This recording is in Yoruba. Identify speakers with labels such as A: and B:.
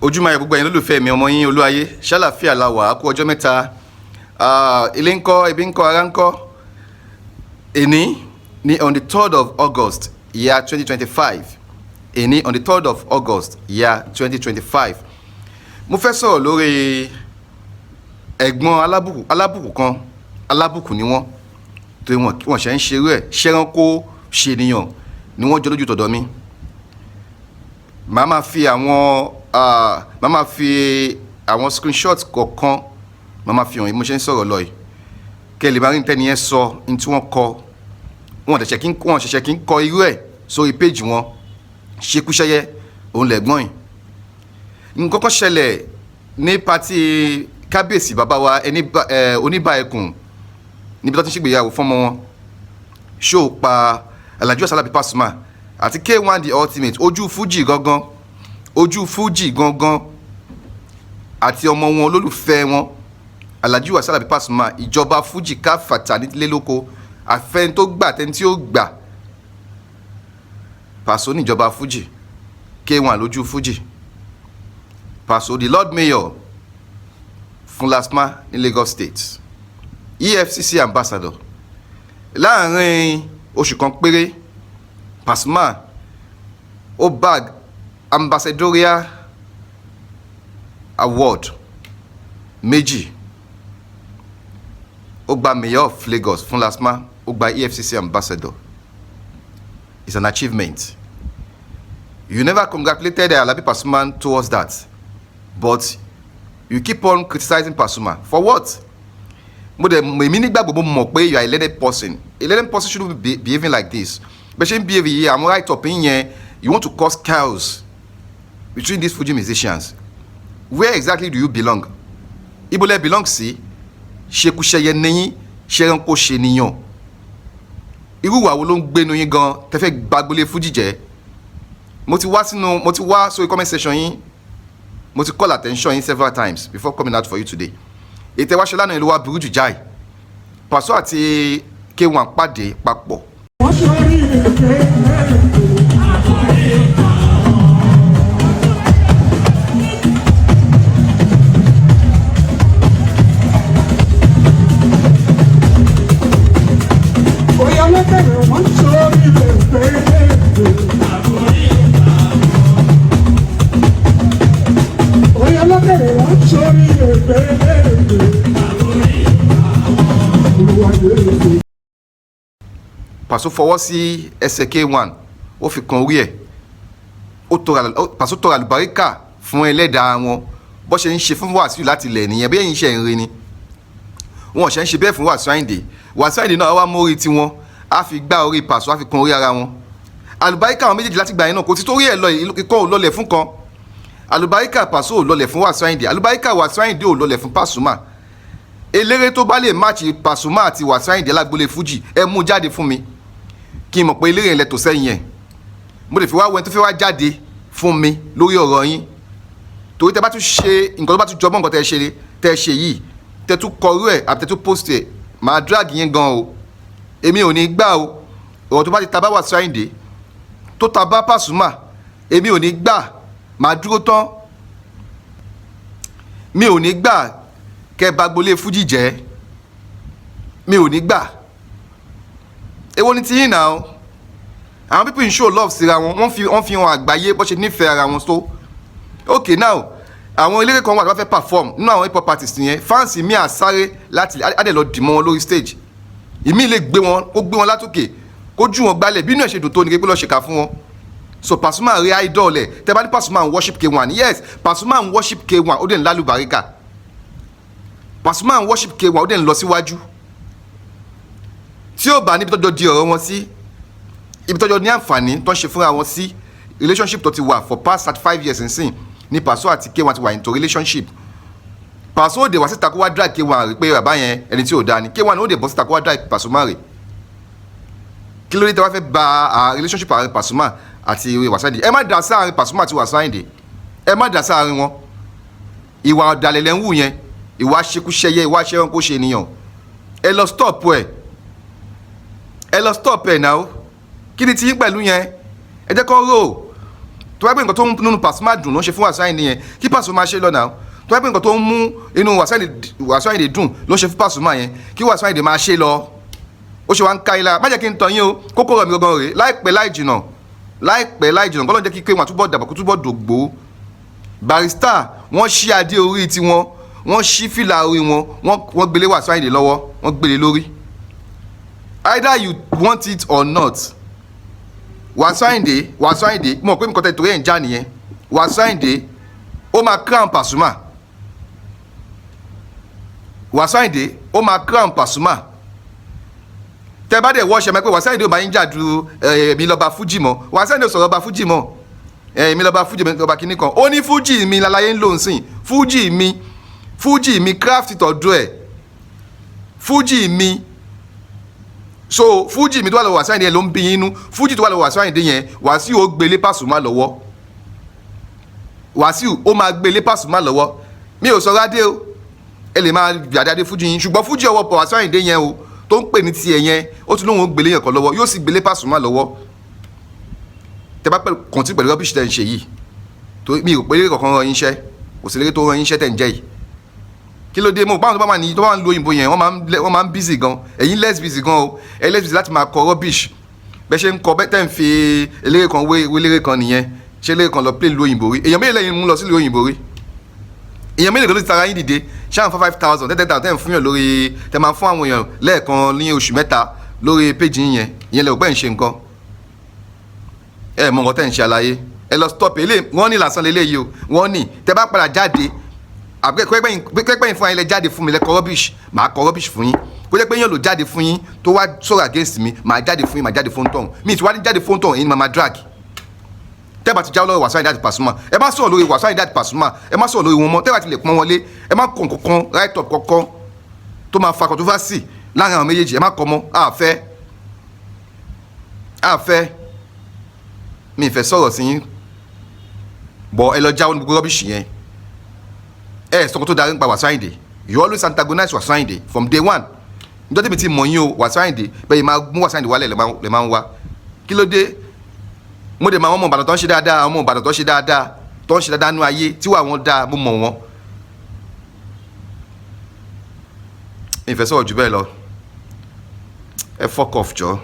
A: ojúmọ́ ayọ̀ gbogbo ẹ̀yin lólùfẹ́ mi ọmọ yín Olúayé ṣàlàfíà la wà á kú ọjọ́ mẹ́ta ilé ńkọ́ ibi ńkọ́ ara ńkọ́ èní ní on the 3rd of August year 2025 èní on the 3rd of August year 2025 mo fẹ́ sọ̀rọ̀ lórí ẹ̀gbọ́n alábùkù kan alábùkù ni wọ́n tó wọ́n ṣe ń ṣerú ẹ̀ ṣẹ́ránkó ṣènìyàn ni wọ́n jọ lójú tọ̀dọ̀ mi màá máa fi àwọn screenshot kọ̀ọ̀kan màá máa fi hàn yín mo ṣe ń sọ̀rọ̀ lọ yìí kẹ́ ẹ lè máa rí tẹ́ni yẹn sọ ní tí wọ́n kọ wọ́n ṣẹ̀ṣẹ̀ kí ń kọ irú ẹ̀ sórí péjì wọn ṣekúṣẹ́yẹ òun lẹ̀gbọ́n yìí nǹkan kan ṣẹlẹ̀ ní pátì kábíyèsí bàbá wa oníbà ẹkùn níbi tó ti ń ṣègbéyàwó fọ́mọ wọn ṣó pa Alhaji Wasiu Alabi Pasuma àti K1 the ultimate ojú Fuji gangan àti ọmọ wọn olólùfẹ́ wọn Alhaji Wasiu Alabi Pasuma ìjọba Fuji káfàtà nílé lóko àfẹn tó gbà tẹni tí ó gbà Paso níjọba Fuji K1 lójú Fuji Paso the Lord Mayor fún LASTMA ní Lagos State EFCC ambassador láàrin oṣù kan péré Pasuma ó bag ambassadorial award méjì ó gba mayor of Lagos fún LASTMA ó gba EFCC ambassador. It's an achievement. You never congratulated Alabi Pasuma towards that, but you keep on criticizing Pasuma for what? You are a learned person. A learned person shouldn't be behaving like this. But she behave here. I'm right up in here. You want to cause chaos between these Fuji musicians. Where exactly do you belong? Ibole belongs to Ṣekúṣẹyẹ nìyí, ṣẹ́ránkó ṣènìyàn. Irú wa wo ló ń gbénu yín gan tẹ́ fẹ́ gbàgbólé Fuji jẹ́. Mo ti wá sórí comment section yín. Mo ti call attention yín several times before coming out for you today. Ètè wá ṣe lánàá ìlú wa burú jù jáì. Paso àti K1 pàdé papọ̀. Paso fọwọ́ sí ẹsẹ̀ K1 ó fi kan orí ẹ̀ Paso tọrọ àlùbáríkà fún ẹlẹ́dàá wọn bó ṣe ń ṣe fún Wasiu láti ilẹ̀ nìyẹn bí ẹ̀yin ṣe ń rí ni wọn ṣe ń ṣe bẹ́ẹ̀ fún Wasiu Ayinde náà wá mórí tiwọn á fi gbá orí Paso á fi kan orí ara wọn àlùbáríkà àwọn méjèèjì láti gbà yẹn náà kò ti torí ẹ̀ lọ ikọ́ ò lọlẹ̀ fún kan àlùbáríkà Paso ò lọlẹ̀ fún Wasiu Ayinde àlùbáríkà Wasiu Ayinde ò lọlẹ̀ fún Pasuma eléré tó bá lè máàcì Pasuma àti Wasiu Ayinde lágbolé Fuji ẹ mú jáde fún mi kí n mọ̀ pé eléré yẹn lẹ tò sẹ́yìn yẹn mo lè fi wá wẹ́n tó fẹ́ wá jáde fún mi lórí ọ̀rọ̀ yín torí tẹ bá tún ṣe nǹkan tó bá tún jọmọ́ nǹkan tẹ ṣe yìí tẹ tún kọrú ẹ̀ àbí tẹ tún post ẹ̀ máa drag yín gan o èmi ò ní gbà o ọ̀rọ̀ tó bá ti ta bá Wasiu Ayinde tó ta bá Pasuma èmi ò ní gbà máa dúró tán mi ò ní gbà kẹ bá gbolé Fuji jẹ́ mi ò ní gbà èwo ni ti yín náà àwọn people in show love síra wọn wọ́n fi hàn àgbáyé bó ṣe nífẹ̀ẹ́ ara wọn tó okay now àwọn eléré kan wà tó bá fẹ́ perform nínú àwọn hip hop artist yẹn fans mi àsáré láti adé lọ dìmọ́ wọn lórí stage ìmí lè gbé wọn látòkè kó jù wọn gbálẹ̀ bí inú ẹ̀ ṣe dùn tó ní pé lọ́ọ́ ṣèkà fún wọn so Pasuma rí idol ẹ̀ tẹ́ bá ní Pasuma ń worship K1 yes Pasuma ń worship K1 ó dẹ̀ ń lálùbáríkà Pasuma ń worship K1 ó dẹ̀ ń lọ síwájú tí ó bá níbi tọ́jọ́ di ọ̀rọ̀ wọn sí ibi tọ́jọ́ ní àǹfààní tó ń ṣe fúnra wọn sí relationship tó ti wà for past 35 years nsìn ni Paso àti K1 ti wà into relationship Paso ó dé wá síta kó wá drag K1 rí pé bàbá yẹn ẹni tí ò dáa ni K1 ó dé bọ́ síta kó wá drag Pasuma rè kí ló dé tẹ́ wá fẹ́ ba relationship àárín Pasuma àti Wasiu Ayinde ẹ má dá sáàrin Pasuma àti Wasiu Ayinde ẹ má dá sáàrin wọn ìwà ọ̀dàlẹ̀ lẹ́ ń wù yẹn ìwà ṣekúṣẹyẹ ìwà ṣẹ́ránkó ṣènìyàn ẹ lọ stop ẹ lọ stop ẹ náà kí ni ti yín pẹ̀lú yẹn ẹ jẹ́ kó rò tó bá pé nǹkan tó ń nínú Pasuma dùn ló ń ṣe fún Wasiu Ayinde yẹn kí Pasuma ṣe lọ́nà tó bá pé nǹkan tó ń mú inú Wasiu Ayinde dùn ló ń ṣe fún Pasuma yẹn kí Wasiu Ayinde máa ṣe lọ ó ṣe wá ń ká ilá má jẹ́ kí n tàn yín o kókó rẹ̀ mi gangan rèé láìpẹ́ láì jìnà kọ́ ló ń jẹ́ kí pé wọn àtúbọ̀ dàgbà kó túbọ̀ dògbò Barrister wọ́n ṣí adé orí tiwọn wọ́n ṣí fìlà orí wọn wọ́n gbélé Wasiu Ayinde lọ́wọ́ wọ́n gbélé lórí either you want it or not Wasiu Ayinde mọ̀ pé nǹkan tẹ̀ torí ẹ̀ ń já nìyẹn Wasiu Ayinde ó máa crown Pasuma Wasiu Ayinde ó máa crown Pasuma tẹ bá dẹ̀ wọ́ọ̀ṣẹ̀ mọ́ pé Wasiu Ayinde ó máa ń jà ju èmi lọ́ba fújì mọ́ Wasiu Ayinde sọ̀rọ̀ ọba fújì mọ́ èmi lọ́ba fújì ọba kìíní kan ó ní fújì mi lálàyé ń lò ń sìn fújì mi craft tọ̀dọ̀ ẹ̀ fújì mi so fújì mi tó wà lọ́wọ́ Wasiu Ayinde yẹn ló ń bí yín inú fújì tó wà lọ́wọ́ Wasiu Ayinde yẹn Wasiu ó gbélé Pasuma lọ́wọ́ Wasiu ó máa gbélé Pasuma lọ́wọ́ mi ò sọ rádé o ẹ lè máa gbàdáde fújì yín ṣùgbọ́n fújì ọwọ́ pọ̀ Wasiu Ayinde yẹn o tó ń pè ní tiẹ̀ yẹn ó tún lóun ó gbélé yẹn kan lọ́wọ́ yóò sì gbélé Pasuma lọ́wọ́ tẹ bá kọ̀ǹtì pẹ̀lú rọ́bìṣì tẹ̀ ń ṣe yìí tó mi ò pé lérè kankan rán yín iṣẹ́ kò sí lérè tó rán yín iṣẹ́ tẹ̀ ń jẹ́ yìí kí ló dé mo báwọn tó bá wà ní tó bá ń lo òyìnbó yẹn wọ́n máa ń busy gan ẹ̀yin less busy gan o ẹ̀ less busy láti máa kọ rọ́bìṣì bẹ́ẹ̀ ṣe ń kọ bẹ́ẹ̀ tẹ̀ ń fi eléré kan wé eléré kan nìyẹn ṣé eléré kan lọ play lu òyìnbó rí èèyàn mélòó lẹ́yìn mú lọ sí lu òyìnbó rí èèyàn mélòó ló ti tara yín dìde ṣáà 5,000 10,000 tẹ́ ń fún yàn lórí tẹ́ máa fún àwọn èèyàn lẹ́ẹ̀kan ní oṣù mẹ́ta lórí péjì yẹn ìyẹn lè gbẹ́ ń ṣe nǹkan ẹ mọ nǹkan tẹ́ ń ṣe àlàyé ẹ lọ stop ilé wọ́n ní lásán lélẹ́yìí o wọ́n ní tẹ́ bá padà jáde àpẹẹpẹyìn fún yín lẹ jáde fún mi lẹ kọ rubbish màá kọ rubbish fún yín kó jẹ́ pé yín ló jáde fún yín tó wá sọ̀rọ̀ against mi màá jáde fún yín màá jáde fún tọ̀hún mi ti wá ní jáde fún tọ̀hún yín ni màá drag tẹ́ bá ti jáwọ́ lọ́wọ́ Wasiu Ayinde àti Pasuma ẹ má sọ̀rọ̀ lórí Wasiu Ayinde àti Pasuma ẹ má sọ̀rọ̀ lórí wọn mọ́ tẹ́ bá ti lè pọ́n wọlé ẹ má kọ̀ kankan right up kankan tó máa fa controversy láàrin àwọn méjèèjì ẹ má kọ́ mọ́ àfẹ́ mi ìfẹ́ sọ̀rọ̀ sí yín bọ̀ ẹ lọ jáwọ́ ní gbogbo rubbish yẹn ẹ sọ̀kò tó darí nípa Wasiu Ayinde you always antagonize Wasiu Ayinde from day one nítorí mi ti mọ̀ yín o Wasiu Ayinde bẹ́ẹ̀ máa mú Wasiu Ayinde wálẹ̀ lè máa ń wá kí ló dé mo dẹ̀ máa wọ́n mọ̀ Ìbàdàn tó ń ṣe dáadáa ọmọ Ìbàdàn tó ń ṣe dáadáa nú ayé tí wà wọ́n dáa mo mọ̀ wọ́n ìfẹ́ sọ̀rọ̀ jù bẹ́ẹ̀ lọ ẹ fuck off jọ.